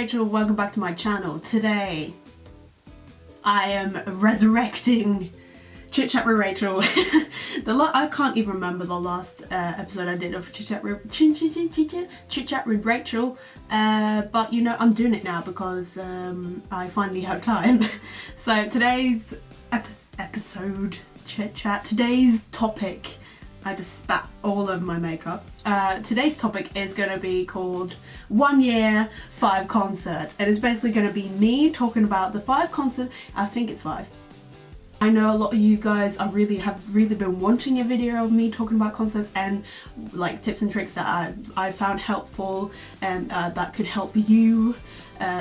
Rachel, welcome back to my channel. Today I am resurrecting Chit Chat with Rachel. I can't even remember the last episode I did of Chit Chat with Rachel, but you know, I'm doing it now because I finally have time. So today's episode Chit Chat, today's topic, I just spat all over my makeup. Today's topic is going to be called 1 year, 5 concerts. And it's basically going to be me talking about the 5 concerts, I think it's 5. I know a lot of you guys have really been wanting a video of me talking about concerts and like tips and tricks that I found helpful and that could help you.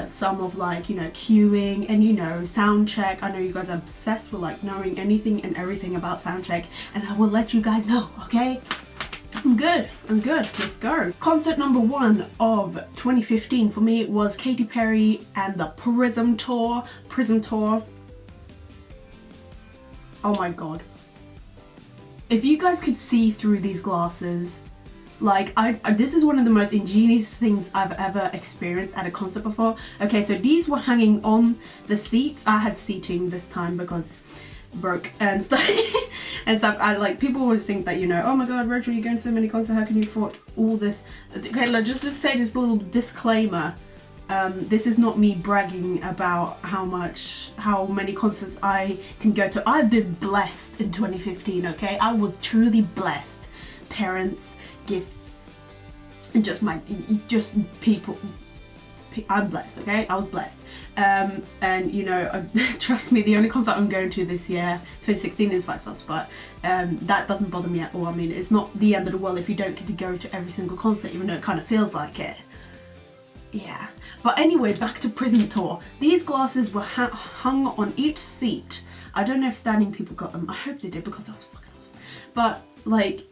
Some of like, you know, queuing and, you know, sound check. I know you guys are obsessed with like knowing anything and everything about sound check, and I will let you guys know, okay? I'm good, let's go. Concert number 1 of 2015 for me was Katy Perry and the Prism Tour. Oh my god. If you guys could see through these glasses, like, this is one of the most ingenious things I've ever experienced at a concert before. Okay, so these were hanging on the seats. I had seating this time because broke and stuff. And stuff. People always think that, you know, oh my god, Rachel, you're going to so many concerts, how can you afford all this? Okay, like, just say this little disclaimer. This is not me bragging about how many concerts I can go to. I've been blessed in 2015, okay? I was truly blessed. Parents, gifts, and just people. I'm blessed, okay? I was blessed. And you know, trust me, the only concert I'm going to this year, 2016, is Foo Fighters, but that doesn't bother me at all. I mean, it's not the end of the world if you don't get to go to every single concert, even though it kind of feels like it. Yeah. But anyway, back to Prism Tour. These glasses were hung on each seat. I don't know if standing people got them. I hope they did because that was fucking awesome. But like,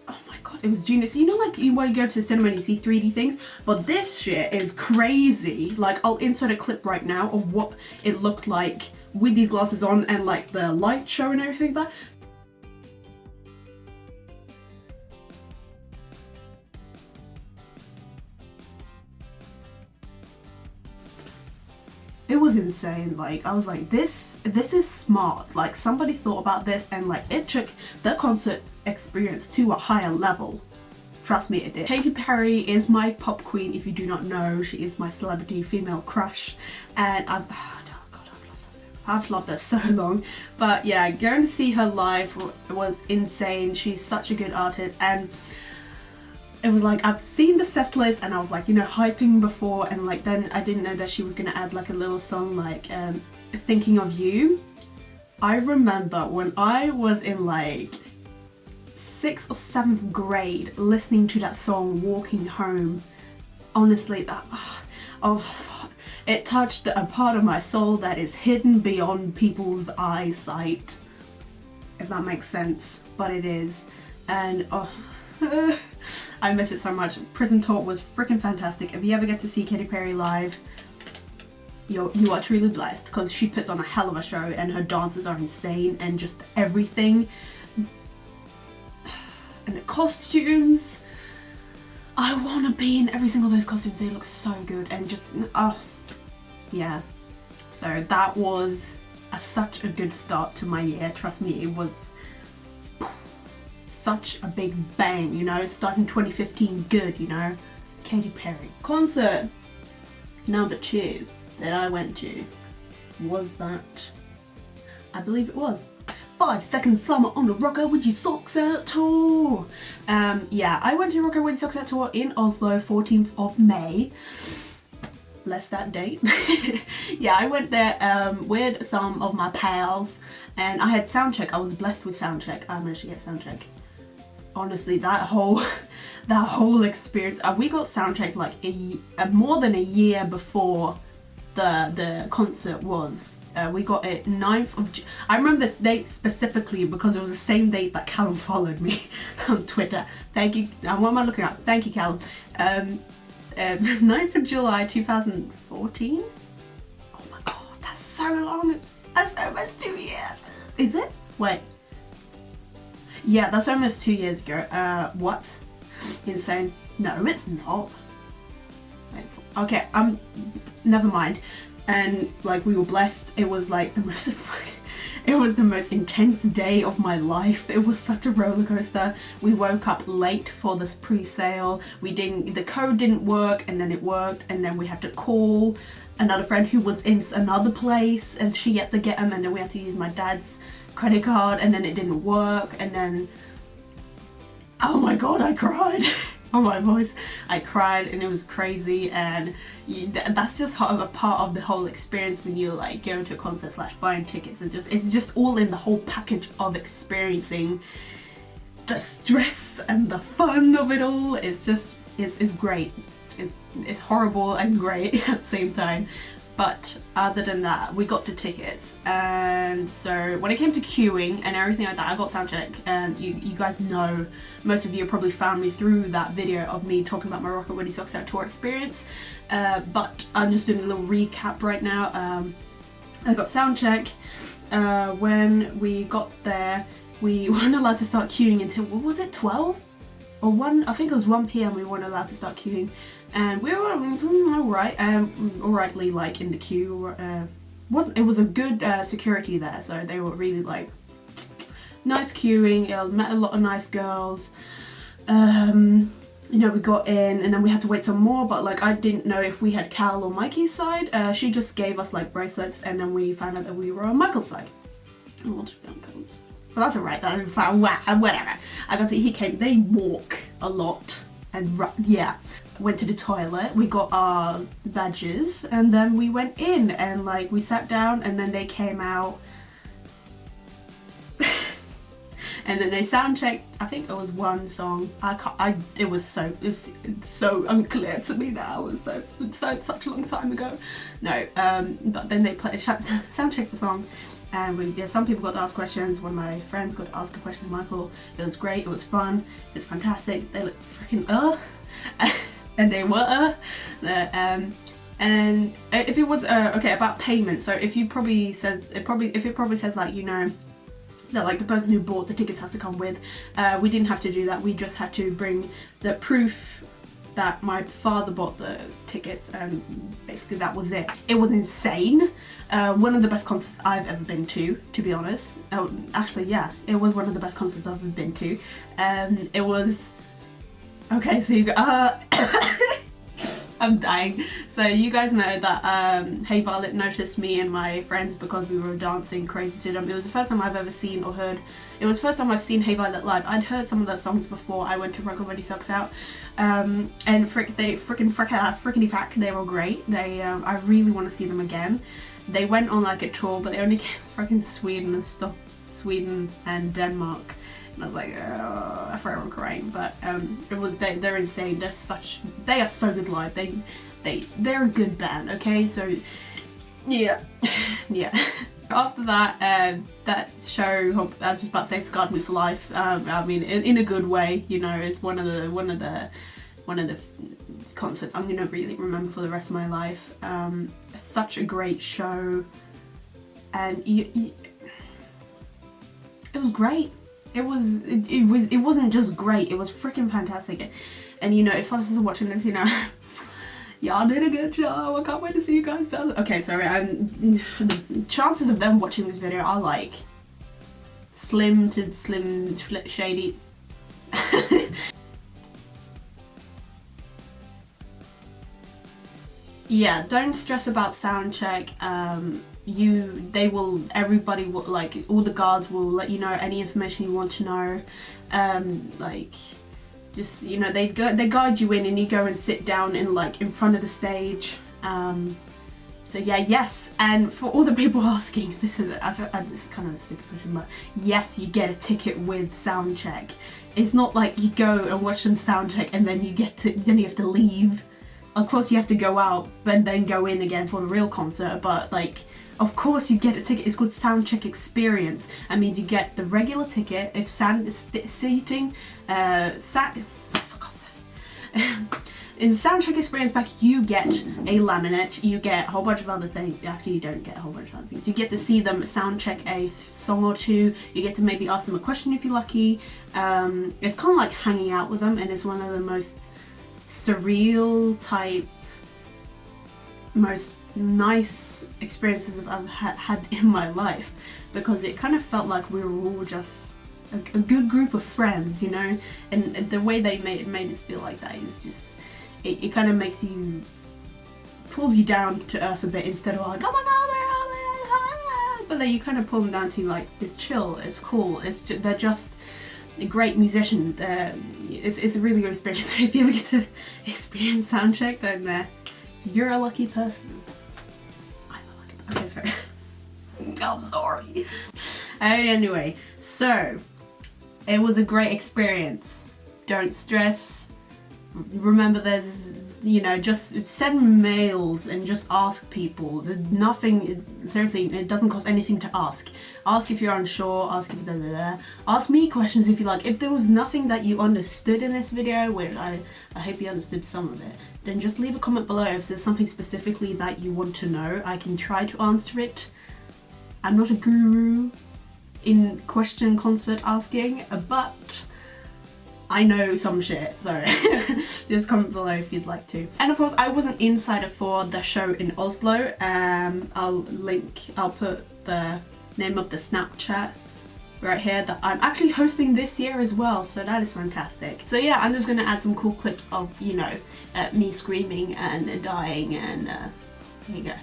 oh my god, it was genius. You know, like when you go to the cinema and you see 3D things, but this shit is crazy. Like, I'll insert a clip right now of what it looked like with these glasses on and like the light show and everything like that. It was insane. Like, I was like, this is smart. Like, somebody thought about this and like it took the concert experience to a higher level. Trust me, it did. Katy Perry is my pop queen. If you do not know, she is my celebrity female crush, and I've loved her so long. But yeah, going to see her live was insane. She's such a good artist, and it was like, I've seen the set list and I was like, you know, hyping before, and like then I didn't know that she was gonna add like a little song like Thinking of You. I remember when I was in like 6th or 7th grade listening to that song walking home. Honestly, that it touched a part of my soul that is hidden beyond people's eyesight, if that makes sense, but it is. And I miss it so much. Prism Tour was freaking fantastic. If you ever get to see Katy Perry live, you are truly blessed, because she puts on a hell of a show and her dances are insane and just everything. And the costumes, I want to be in every single of those costumes. They look so good, and just yeah. So that was such a good start to my year. Trust me, it was such a big bang, you know, starting 2015 good, you know. Katy Perry. Concert number 2 that I went to was that, I believe it was 5 Seconds Summer on the Rocker With Your Socks Out tour. Yeah, I went to Rocker With Your Socks Out tour in Oslo, 14th of May. Bless that date. Yeah, I went there with some of my pals, and I had soundcheck. I was blessed with soundcheck. I managed to get soundcheck. Honestly, that whole experience, we got soundcheck like more than a year before the concert was. We got it 9th of June. I remember this date specifically because it was the same date that Callum followed me on Twitter. Thank you. What am I looking at? Thank you, Callum. 9th of July 2014. Oh my god, that's so long. That's almost 2 years. Is it? Wait. Yeah, that's almost 2 years ago. What? Insane. No, it's not. Wait, okay, never mind. And like we were blessed. It was like the most it was the most intense day of my life. It was such a roller coaster. We woke up late for this pre-sale. The code didn't work, and then it worked, and then we had to call another friend who was in another place, and she had to get them, and then we had to use my dad's credit card, and then it didn't work, and then oh my god, I cried. Oh my voice, I cried, and it was crazy. And that's just a part of the whole experience when you like go to a concert / buying tickets, and it's just all in the whole package of experiencing the stress and the fun of it all. It's just it's great. It's horrible and great at the same time. But other than that, we got the tickets, and so when it came to queuing and everything like that, I got soundcheck, and you guys know, most of you probably found me through that video of me talking about my Rocket Ready Socks Out tour experience, but I'm just doing a little recap right now. I got soundcheck. When we got there, we weren't allowed to start queuing until, what was it, 12? Or 1, I think it was 1 PM we weren't allowed to start queuing, and we were alright, alrightly like in the queue. It was a good security there, so they were really like nice queuing. Met a lot of nice girls. You know, we got in, and then we had to wait some more, but like I didn't know if we had Cal or Mikey's side. She just gave us like bracelets, and then we found out that we were on Michael's side. I want to be on Cole's. But that's alright, whatever. I got to, he came, they walk a lot, and yeah. Went to the toilet, we got our badges, and then we went in, and like we sat down, and then they came out. And then they sound checked, I think it was one song. It was so unclear to me now. It was such a long time ago. No, but then they sound checked the song. And some people got to ask questions. One of my friends got to ask a question to Michael. It was great, it was fun, it was fantastic. They looked freaking and they were and if it was okay, about payment. So if you probably said if it probably says like, you know, that like the person who bought the tickets has to come with, we didn't have to do that. We just had to bring the proof that my father bought the tickets, and basically that was it. It was insane. One of the best concerts I've ever been to be honest. Actually, yeah, it was one of the best concerts I've ever been to. It was, okay, so you I'm dying. So you guys know that Hey Violet noticed me and my friends because we were dancing crazy to them. It was the first time I've ever seen or heard. It was the first time I've seen Hey Violet live. I'd heard some of their songs before I went to Rocket Ready Socks Out, and they frickity fact, they were great. They I really want to see them again. They went on like a tour, but they only came freaking Sweden and Denmark. And I was like, oh, I forever crying. But it was they're insane. They are so good live. They're a good band. Okay, so yeah, yeah. After that, that show, I was just about to say, scarred me for life. I mean, in a good way. You know, it's one of the concerts I'm gonna really remember for the rest of my life. Such a great show, and it was great. It wasn't just great, it was freaking fantastic. And you know, if I was watching this, you know, y'all did a good job. I can't wait to see you guys. Okay, sorry, the chances of them watching this video are like slim shady. Yeah, don't stress about soundcheck. Everybody will, like, all the guards will let you know any information you want to know. Like, just, you know, they guide you in, and you go and sit down in front of the stage. So yeah, yes, and for all the people asking, this is kind of a stupid question, but yes, you get a ticket with soundcheck. It's not like you go and watch them soundcheck and then you have to leave. Of course you have to go out and then go in again for the real concert, but like, of course you get a ticket. It's called soundcheck experience. That means you get the regular ticket. If seating, for God's sake. In the soundcheck experience pack, you get a laminate, you get a whole bunch of other things. Actually, you don't get a whole bunch of other things. You get to see them soundcheck a song or two. You get to maybe ask them a question if you're lucky. It's kind of like hanging out with them, and it's one of the most surreal type most nice experiences I've had in my life, because it kind of felt like we were all just a good group of friends, you know, and the way they made us feel like that is just, it kind of makes you, pulls you down to earth a bit, instead of like, oh my god, but then you kind of pull them down to like, it's chill, it's cool, they're just great musicians. It's a really good experience. So if you ever get to experience soundcheck, then you're a lucky person. I'm a lucky person. Okay, sorry. I'm sorry. Anyway, so it was a great experience. Don't stress. Remember, there's, you know, just send mails and just ask people. There's nothing, seriously, it doesn't cost anything to ask. Ask if you're unsure, ask if blah, blah, blah. Ask me questions if you like. If there was nothing that you understood in this video, which I hope you understood some of it, then just leave a comment below. If there's something specifically that you want to know, I can try to answer it. I'm not a guru in question concert asking, but I know some shit, so just comment below if you'd like to. And of course, I was an insider for the show in Oslo. I'll put the name of the Snapchat right here that I'm actually hosting this year as well, so that is fantastic. So yeah, I'm just gonna add some cool clips of, you know, me screaming and dying, and here you go.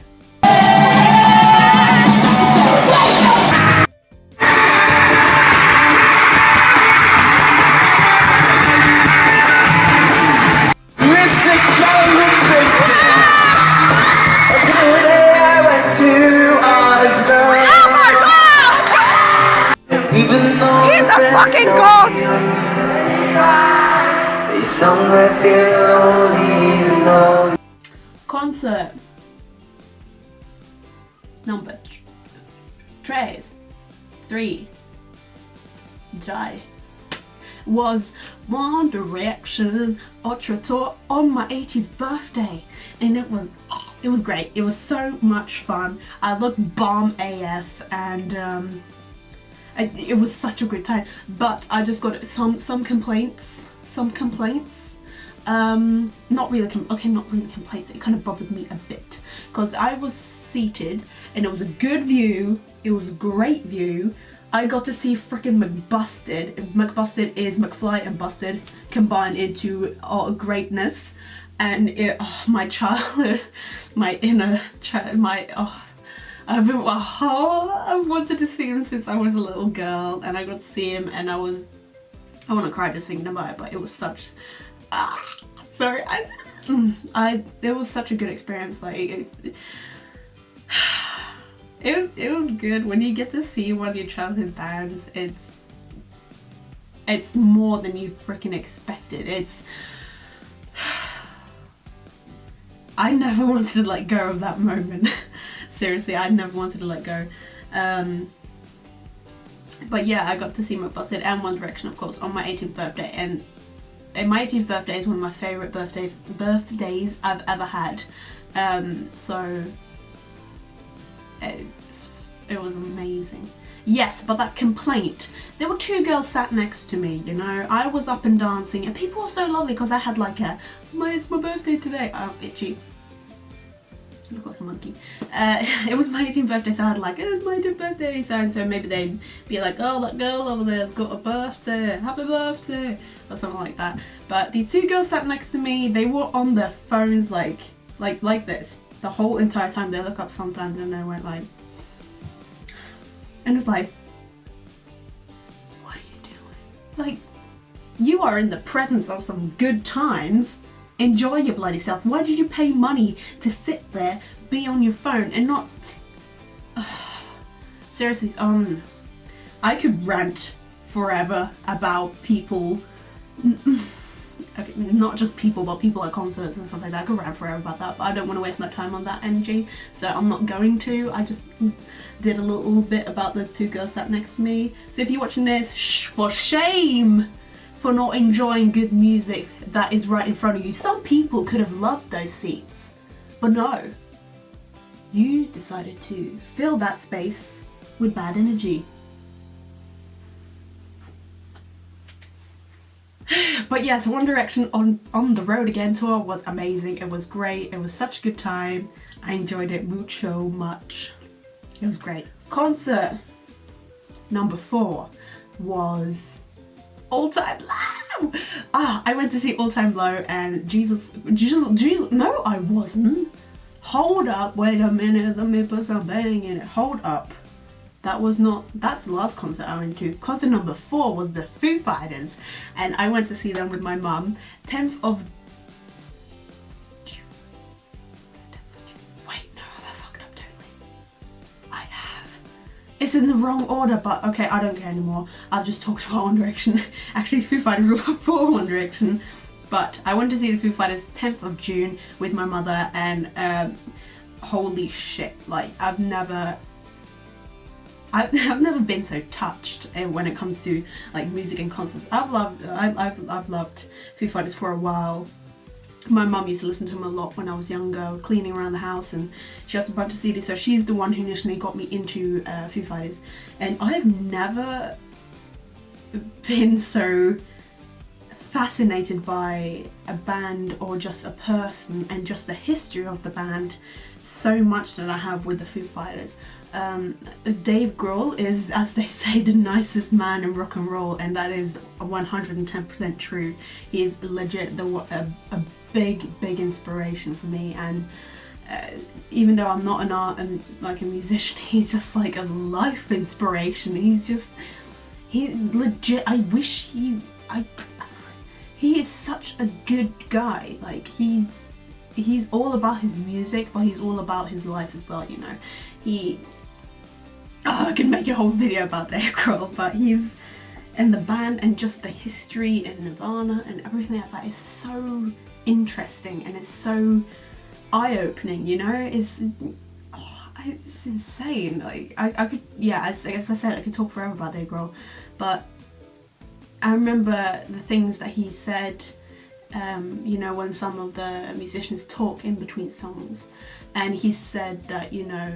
Fucking God! Concert number 3 was One Direction Ultra Tour on my 18th birthday, and it was great. It was so much fun. I looked bomb AF, and it was such a good time, but I just got some complaints. Not really complaints. It kind of bothered me a bit, because I was seated and it was a good view. It was a great view. I got to see freaking McBusted. McBusted is McFly and Busted combined into greatness, and my childhood, my inner child, I wanted to see him since I was a little girl, and I got to see him, and I want to cry just thinking about it, but it was such, sorry, it was such a good experience. Like, it was good when you get to see one of your childhood bands. It's more than you freaking expected. I never wanted to let go of that moment. Seriously, I never wanted to let go. But yeah, I got to see McBusted and One Direction, of course, on my 18th birthday, and my 18th birthday is one of my favourite birthdays I've ever had. So it was amazing. Yes, but that complaint. There were 2 girls sat next to me, you know. I was up and dancing, and people were so lovely, because I had like it's my birthday today. Oh, itchy. I look like a monkey. It was my 18th birthday, so I had like, it's my 18th birthday, so and so maybe they'd be like, oh, that girl over there's got a birthday, happy birthday, or something like that. But these 2 girls sat next to me. They were on their phones like this the whole entire time. They look up sometimes and they went like, and it's like, what are you doing? Like, you are in the presence of some good times. Enjoy your bloody self. Why did you pay money to sit there, be on your phone, and not... Seriously, I could rant forever about people... Okay, not just people, but people at concerts and stuff like that. I could rant forever about that, but I don't want to waste my time on that energy, so I'm not going to. I just did a little bit about those 2 girls sat next to me. So if you're watching this, for shame for not enjoying good music that is right in front of you. Some people could have loved those seats, but no. You decided to fill that space with bad energy. But yes, One Direction on the Road Again tour was amazing. It was great. It was such a good time. I enjoyed it mucho much. It was great. Concert number 4 was All Time Low. I went to see All Time Low and Jesus, no I wasn't. Hold up, wait a minute, let me put some bang in it. Hold up. That's the last concert I went to. Concert number 4 was the Foo Fighters, and I went to see them with my mum. 10th of June. Wait, no, I fucked up totally. I have. It's in the wrong order, but okay, I don't care anymore. I'll just talk about One Direction. Actually, Foo Fighters were before One Direction. But I went to see the Foo Fighters 10th of June with my mother, and holy shit, like I've never been so touched when it comes to like music and concerts. I've loved Foo Fighters for a while. My mum used to listen to them a lot when I was younger, cleaning around the house, and she has a bunch of CDs, so she's the one who initially got me into Foo Fighters. And I have never been so fascinated by a band or just a person and just the history of the band so much that I have with the Foo Fighters. Dave Grohl is, as they say, the nicest man in rock and roll, and that is 110% true. He is legit a big inspiration for me, and even though I'm not an art and like a musician, he's just like a life inspiration. He's legit. He is such a good guy. Like he's all about his music, but he's all about his life as well, you know. I could make a whole video about Dave Grohl, but he's in the band, and just the history and Nirvana and everything like that is so interesting, and it's so eye-opening, you know. It's insane. Like I could, yeah, as I said, I could talk forever about Dave Grohl, but I remember the things that he said, you know, when some of the musicians talk in between songs, and he said that, you know,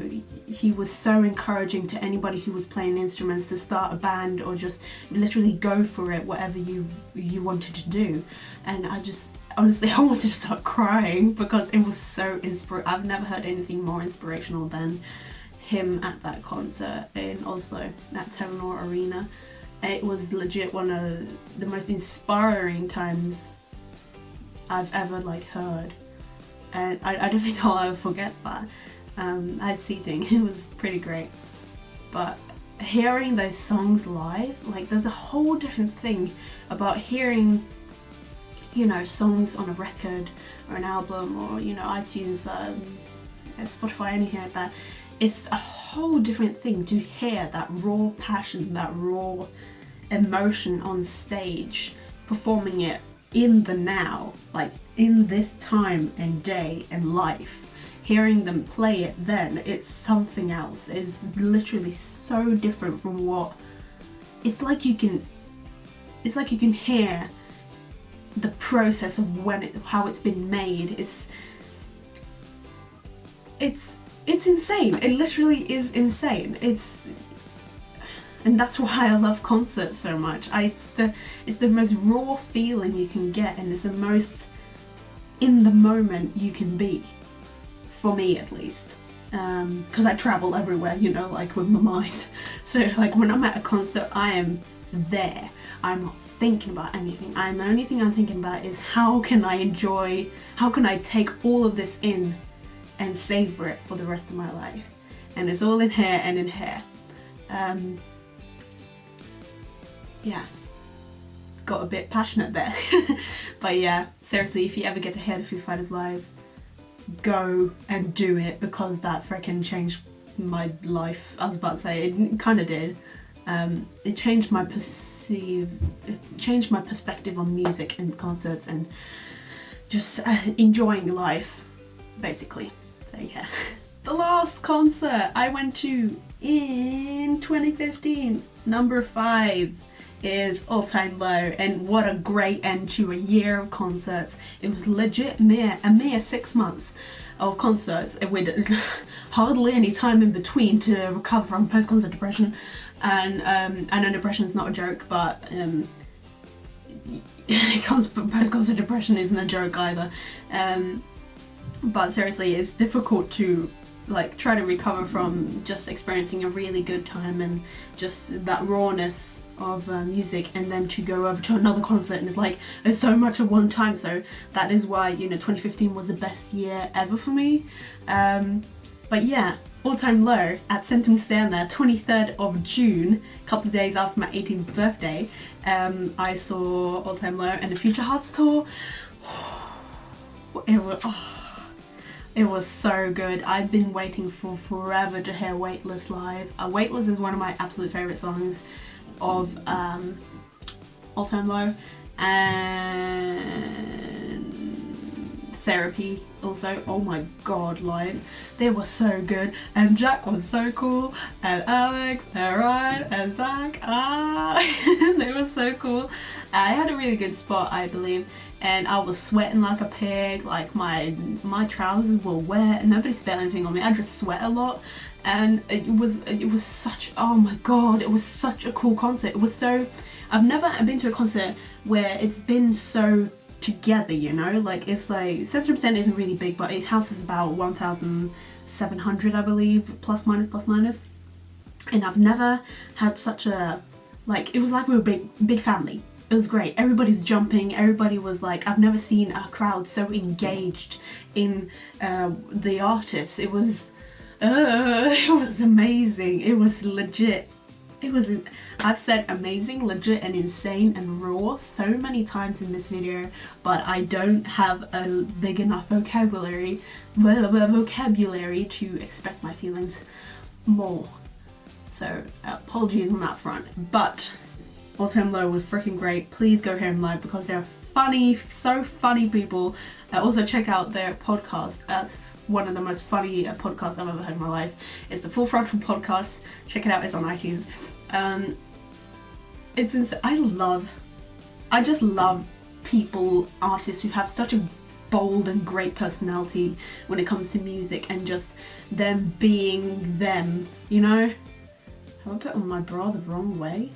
he was so encouraging to anybody who was playing instruments to start a band or just literally go for it, whatever you wanted to do. And I just, honestly, I wanted to start crying because it was so I've never heard anything more inspirational than him at that concert in Oslo at Telenor Arena. It was legit one of the most inspiring times I've ever like heard, and I don't think I'll ever forget that. I had seating, it was pretty great, but hearing those songs live, like there's a whole different thing about hearing, you know, songs on a record or an album or, you know, iTunes, Spotify, anything like that. It's a whole different thing to hear that raw passion, that raw emotion on stage, performing it in the now, like in this time and day and life. Hearing them play it then, it's something else. It's literally so different from what it's like. You can hear the process of how it's been made. It's insane. It literally is insane. And that's why I love concerts so much. It's the most raw feeling you can get, and it's the most in the moment you can be, for me at least. Because I travel everywhere, you know, like with my mind. So like when I'm at a concert, I am there. I'm not thinking about anything. The only thing I'm thinking about is how can I take all of this in and savor it for the rest of my life. And it's all in here and in here. Yeah, got a bit passionate there. But yeah, seriously, if you ever get to hear the Foo Fighters live, go and do it, because that freaking changed my life. I was about to say, it kind of did. It changed my perspective on music and concerts and just enjoying life, basically. So yeah. The last concert I went to in 2015, number 5, is All Time Low, and what a great end to a year of concerts. It was legit a mere 6 months of concerts with hardly any time in between to recover from post-concert depression. And I know depression is not a joke, but post-concert depression isn't a joke either. But seriously, it's difficult to like try to recover from just experiencing a really good time and just that rawness of music, and then to go over to another concert, and it's so much at one time. So that is why, you know, 2015 was the best year ever for me. But yeah, All Time Low at Sentiment Stand there, 23rd of June, a couple of days after my 18th birthday. I saw All Time Low and the Future Hearts tour. It was so good. I've been waiting for forever to hear Weightless live. Weightless is one of my absolute favourite songs of All Time Low, and Therapy also. Oh my god, live. They were so good, and Jack was so cool, and Alex, and Ryan, and Zach. They were so cool. I had a really good spot, I believe, and I was sweating like a pig. Like my trousers were wet, and nobody spilled anything on me. I just sweat a lot, and it was such, oh my god, it was such a cool concert. It was so, I've never been to a concert where it's been so together, you know, like it's like Sentiment isn't really big, but it houses about 1,700, I believe, plus minus, and I've never had such a, like, it was like we were a big family. It was great. Everybody's jumping. Everybody was like, I've never seen a crowd so engaged in the artist. It was amazing. It was legit. I've said amazing, legit, and insane and raw so many times in this video, but I don't have a big enough vocabulary to express my feelings more. So apologies on that front. But All Time Low was freaking great. Please go hear him live because they're funny, so funny people. Also check out their podcast. That's one of the most funny podcasts I've ever heard in my life. It's the Full Frontal Podcast. Check it out, it's on iTunes. It's insane. I just love people, artists who have such a bold and great personality when it comes to music, and just them being them, you know? Have I put on my bra the wrong way?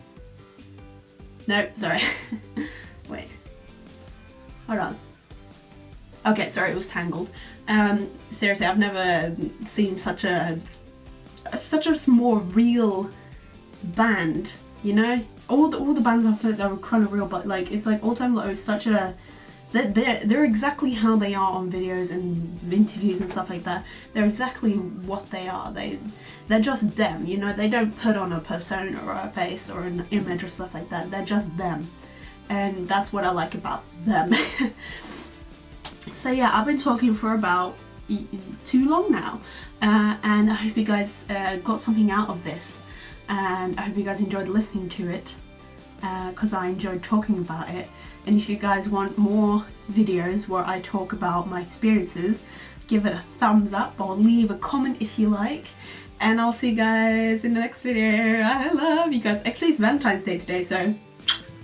No, sorry. Wait. Hold on. Okay, sorry, it was tangled. Seriously, I've never seen such a more real band, you know? All the bands I've heard are kind of real, but like, it's like All Time Low is such a, they're exactly how they are on videos and interviews and stuff like that. They're exactly what they are. They're just them, you know? They don't put on a persona or a face or an image or stuff like that. They're just them, and that's what I like about them. So yeah, I've been talking for about too long now, and I hope you guys got something out of this, and I hope you guys enjoyed listening to it, because I enjoyed talking about it. And if you guys want more videos where I talk about my experiences, give it a thumbs up or leave a comment if you like, and I'll see you guys in the next video. I love you guys. Actually, it's Valentine's Day today, so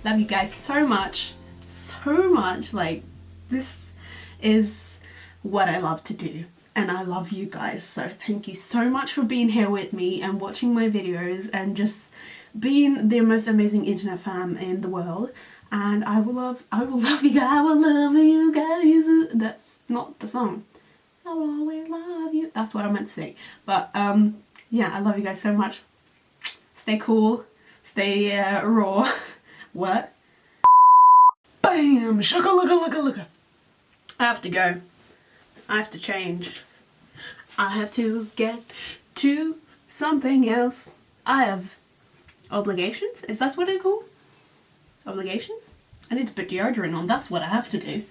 love you guys so much, like, this is what I love to do, and I love you guys. So thank you so much for being here with me and watching my videos and just being the most amazing internet fan in the world. And I will love you guys. I will love you guys. That's not the song. I will always love you. That's what I meant to say. But yeah, I love you guys so much. Stay cool. Stay raw. What? Bam! Shaka-laka-laka-laka. I have to go. I have to change. I have to get to something else. I have obligations? Is that what it's called? Obligations? I need to put deodorant on. That's what I have to do.